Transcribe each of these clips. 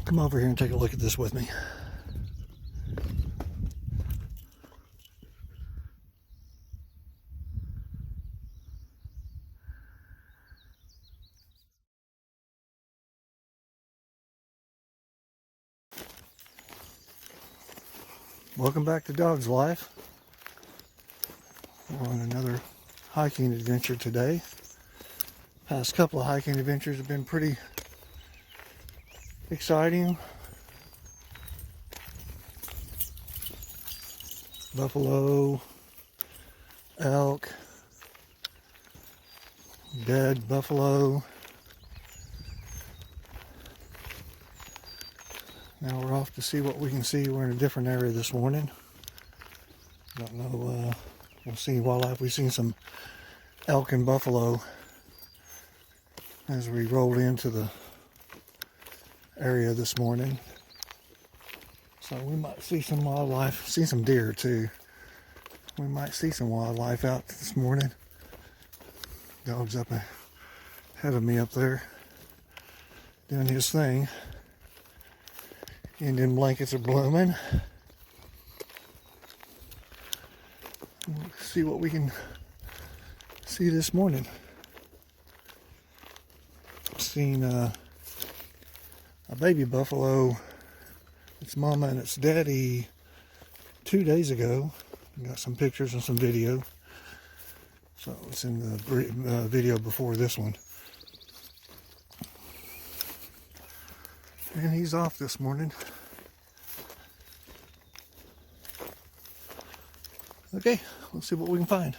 Come over here and take a look at this with me. Welcome back to Dog's Life. We're on another hiking adventure today. Past couple of hiking adventures have been pretty exciting. Buffalo, elk, dead buffalo. Now we're off to see what we can see. We're in a different area this morning. Don't know, we'll see wildlife. We've seen some elk and buffalo as we rolled into the area this morning. So we might see some wildlife, see some deer too. We might see some wildlife out this morning. Dog's up ahead of me up there doing his thing. Indian blankets are blooming. Let's see what we can see this morning. Seen a baby buffalo, its mama and its daddy, 2 days ago. Got some pictures and some video. So it's in the video before this one. And he's off this morning. Okay, let's see what we can find.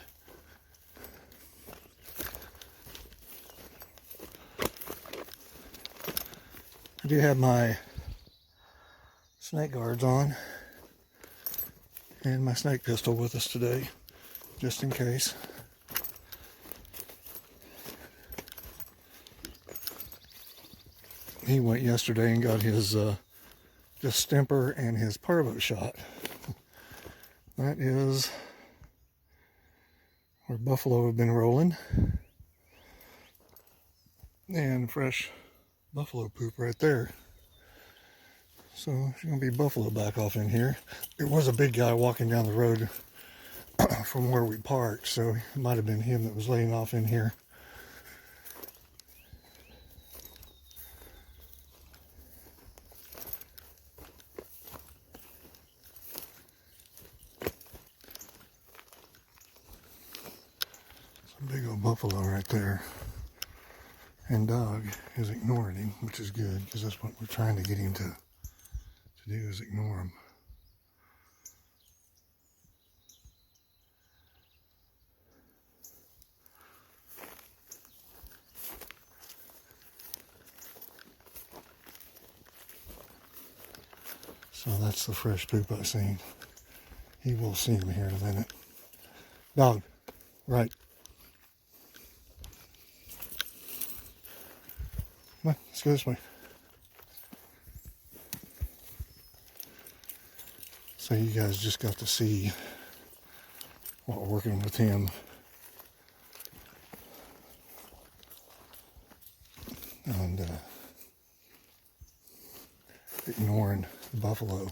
I do have my snake guards on and my snake pistol with us today, just in case. He went yesterday and got his distemper and his parvo shot. That is where buffalo have been rolling. And fresh buffalo poop right there. So there's going to be buffalo back off in here. There was a big guy walking down the road from where we parked, so it might have been him that was laying off in here. Some big old buffalo right there. And Dogg is ignoring him, which is good, because that's what we're trying to get him to do, is ignore him. So that's the fresh poop I've seen. He will see him here in a minute. Dogg, right. Come on, let's go this way. So you guys just got to see what we're working with him. And ignoring the buffalo.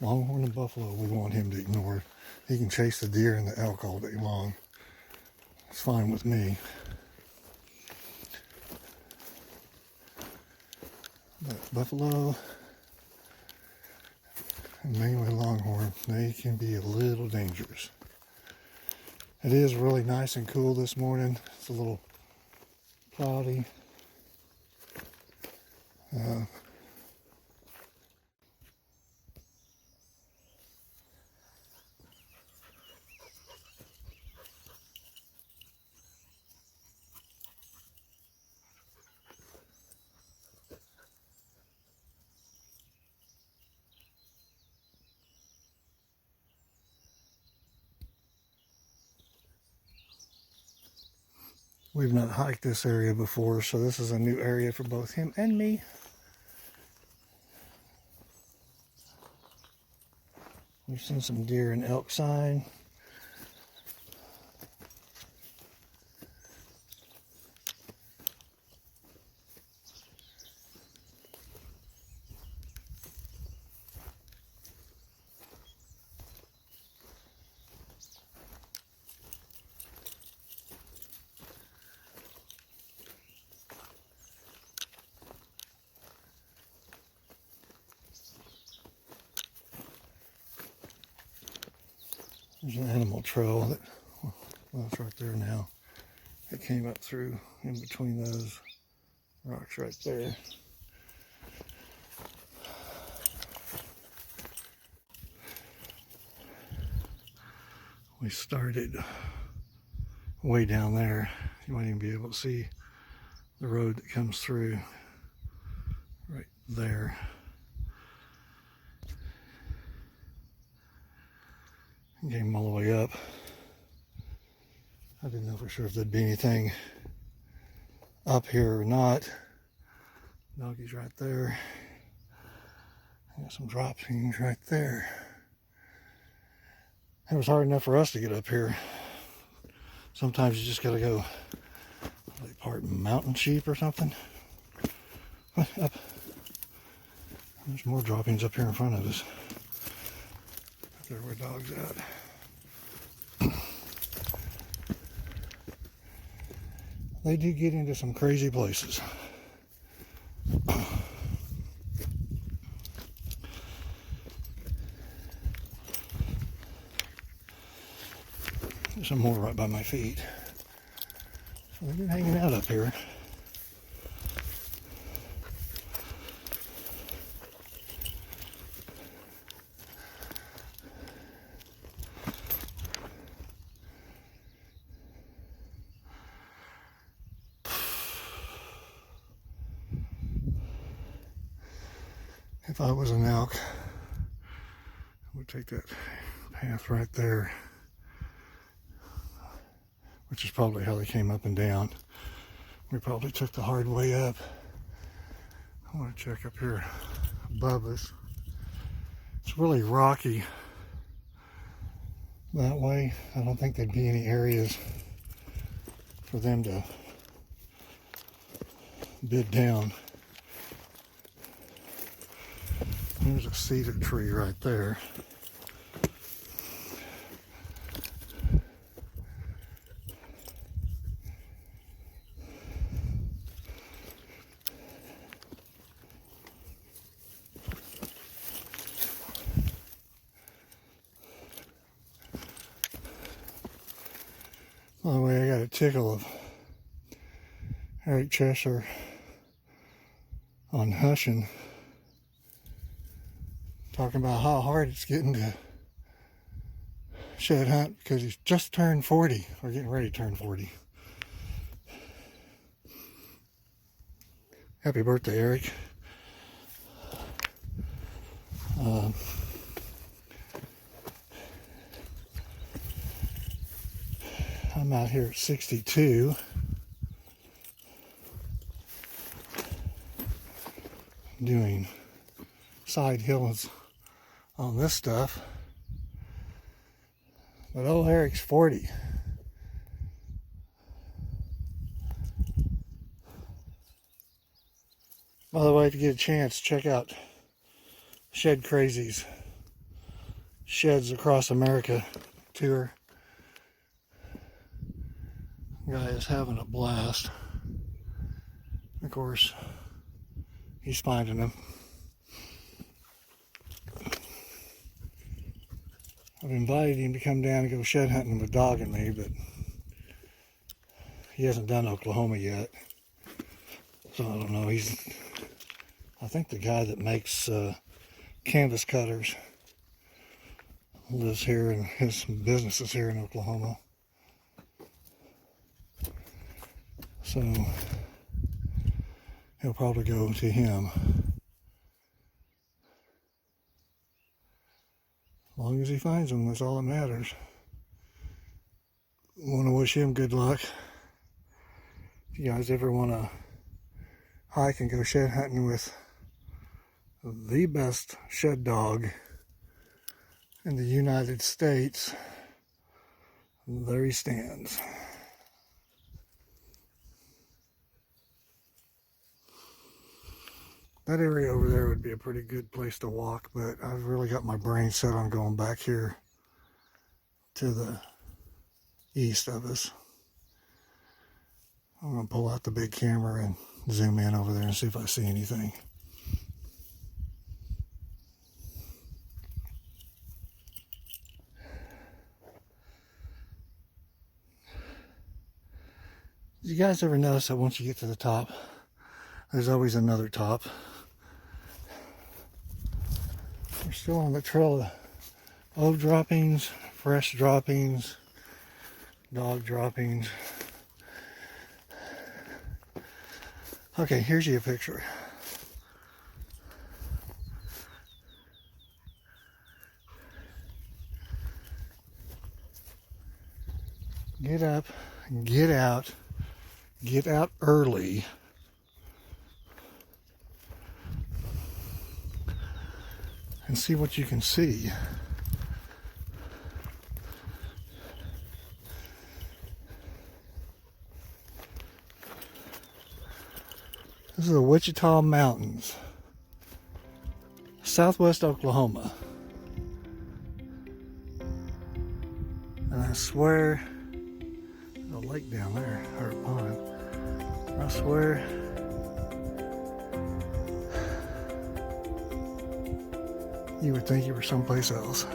Longhorn and buffalo, we want him to ignore. He can chase the deer and the elk all day long. It's fine with me. But buffalo, and mainly longhorn, they can be a little dangerous. It is really nice and cool this morning. It's a little cloudy. We've not hiked this area before, so this is a new area for both him and me. We've seen some deer and elk sign. There's an animal trail that, well, it's right there now. It came up through in between those rocks right there. We started way down there. You might even be able to see the road that comes through right there. Came all the way up. I didn't know for sure if there'd be anything up here or not. Doggy's right there. Got some drop things right there. It was hard enough for us to get up here. Sometimes you just gotta go like part mountain sheep or something. Up. There's more droppings up here in front of us. Up there where Dogg's at. They do get into some crazy places. There's some more right by my feet. So they've been hanging out up here. If I was an elk, I would take that path right there, which is probably how they came up and down. We probably took the hard way up. I want to check up here above us. It's really rocky that way. I don't think there'd be any areas for them to bid down. There's a cedar tree right there. By the way, I got a tickle of Eric Cheshire on Hushin, talking about how hard it's getting to shed hunt because he's just turned 40 or getting ready to turn 40. Happy birthday, Eric. I'm out here at 62. Doing side hills on this stuff. But old Eric's 40. By the way, if you get a chance, check out Shedcrazy's Sheds Across America tour. Guy is having a blast. Of course, he's finding them. I've invited him to come down and go shed hunting with Dogg and me, but he hasn't done Oklahoma yet. So I don't know. I think the guy that makes canvas cutters lives here, and his business is here in Oklahoma. So he'll probably go to him. As long as he finds them, that's all that matters. I want to wish him good luck. If you guys ever want to hike and go shed hunting with the best shed dog in the United States, there he stands. That area over there would be a pretty good place to walk, but I've really got my brain set on going back here to the east of us. I'm going to pull out the big camera and zoom in over there and see if I see anything. You guys ever notice that once you get to the top, there's always another top? We're still on the trail of oak droppings, fresh droppings, dog droppings. Okay, here's your picture. Get up, get out early. And see what you can see. This is the Wichita Mountains, southwest Oklahoma. And I swear, there's a lake down there, or a pond. I swear, you would think you were someplace else.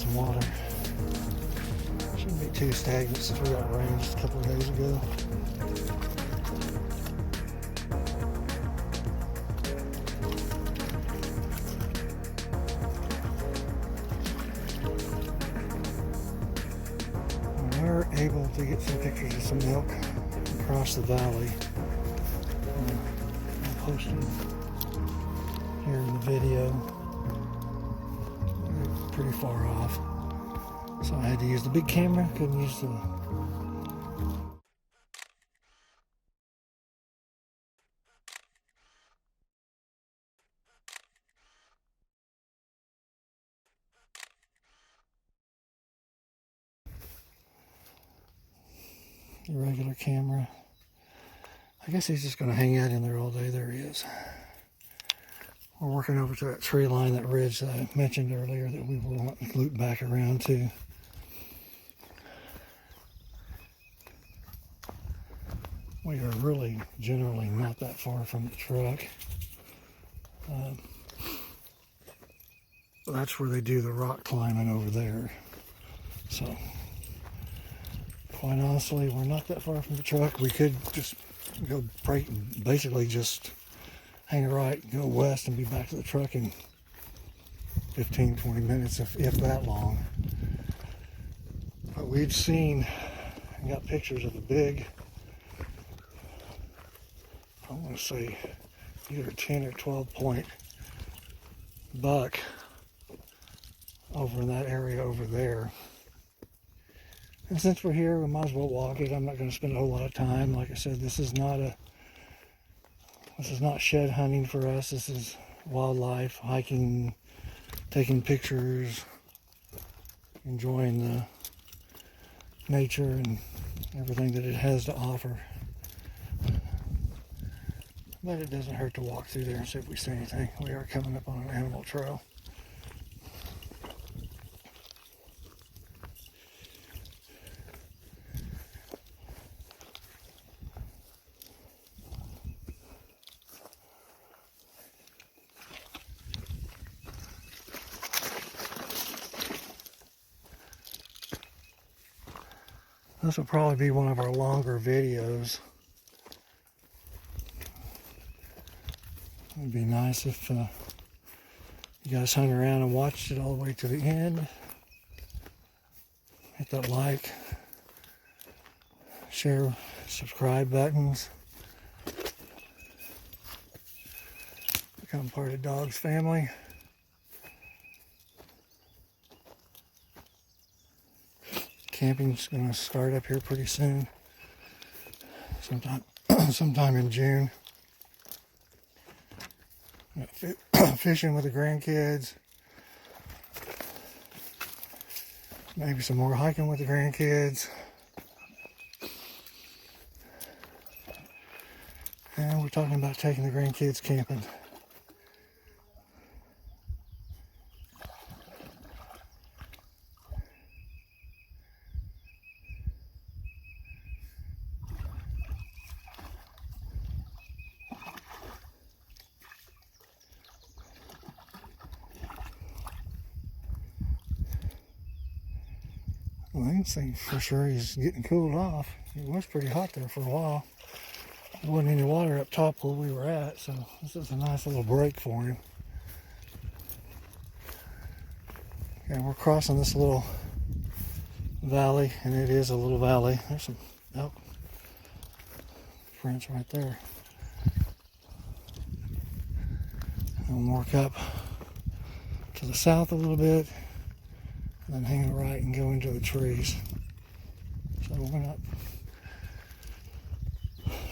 some water. Shouldn't be too stagnant since we got rain just a couple of days ago. We were able to get some pictures of some elk across the valley. I'll post them here in the video. They're pretty far off, so I had to use the big camera. Couldn't use the regular camera. I guess he's just going to hang out in there all day. There he is. We're working over to that tree line, that ridge that I mentioned earlier that we will loop back around to. We are really generally not that far from the truck. That's where they do the rock climbing over there. So, quite honestly, we're not that far from the truck. We could just go basically just hang a right, go west, and be back to the truck in 15-20 minutes, if that long. But we'd seen and got pictures of a big, I want to say either 10 or 12 point buck over in that area over there. And since we're here, we might as well walk it. I'm not going to spend a whole lot of time. Like I said, this is not shed hunting for us. This is wildlife, hiking, taking pictures, enjoying the nature and everything that it has to offer. But it doesn't hurt to walk through there and see if we see anything. We are coming up on an animal trail. This will probably be one of our longer videos. It'd be nice if you guys hung around and watched it all the way to the end. Hit that like, share, subscribe buttons. Become part of Dogg's family. Camping's going to start up here pretty soon, sometime in June. Fishing with the grandkids, maybe some more hiking with the grandkids, and we're talking about taking the grandkids camping. Well, I can see for sure he's getting cooled off. It was pretty hot there for a while. There wasn't any water up top where we were at, so this is a nice little break for him. And we're crossing this little valley, and it is a little valley. There's some elk prints right there. And we'll work up to the south a little bit, and then hang a right and go into the trees. So we're not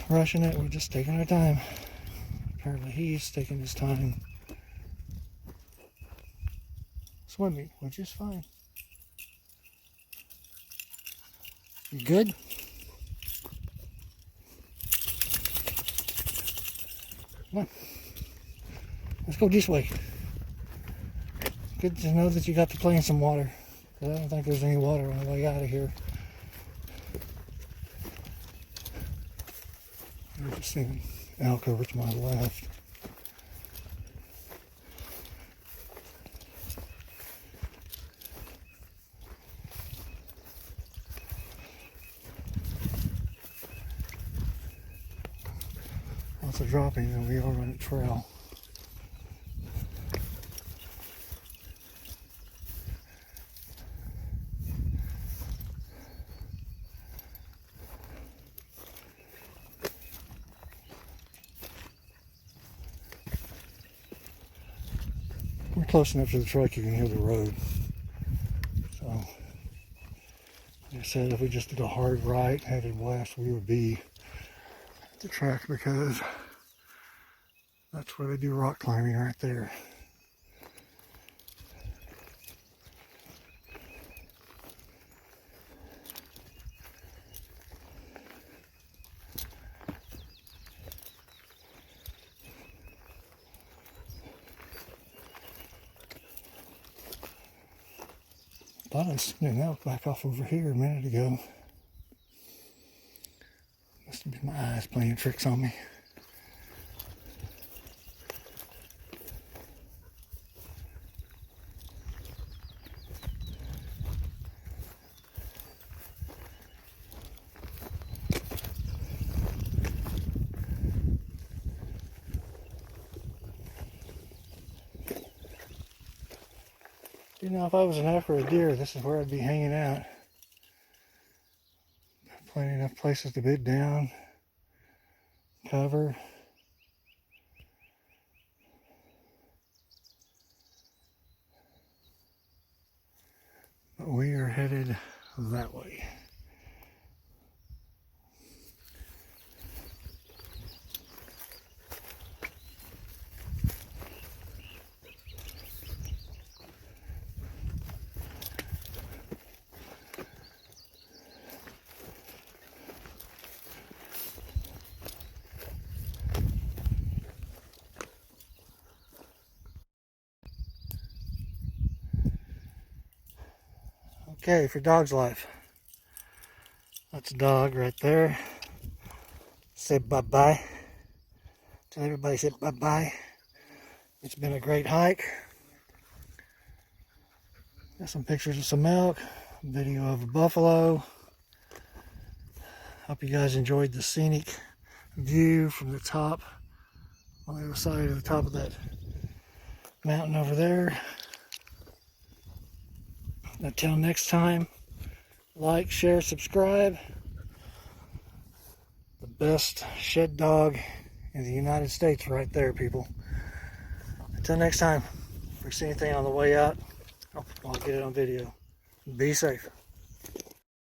rushing it, we're just taking our time. Apparently he's taking his time swimming, which is fine. You good? Come on. Let's go this way. Good to know that you got to play in some water. I don't think there's any water on the way out of here. I'm just seeing elk over to my left. lots of droppings and we are on a trail. We're close enough to the truck you can hear the road. So, like I said, if we just did a hard right headed west, we would be at the track because that's where they do rock climbing right there. Thought I was sending that back off over here a minute ago. Must have been my eyes playing tricks on me. You know, if I was an elk or a deer, this is where I'd be hanging out. Plenty enough places to bed down, cover. But we are headed that way. Okay, for Dog's Life. That's Dogg right there. Say bye-bye. Tell everybody say bye-bye. It's been a great hike. Got some pictures of some elk, video of a buffalo. Hope you guys enjoyed the scenic view from the top, on the other side of the top of that mountain over there. Until next time, like, share, subscribe. The best shed dog in the United States right there, people. Until next time, if we see anything on the way out, I'll get it on video. Be safe.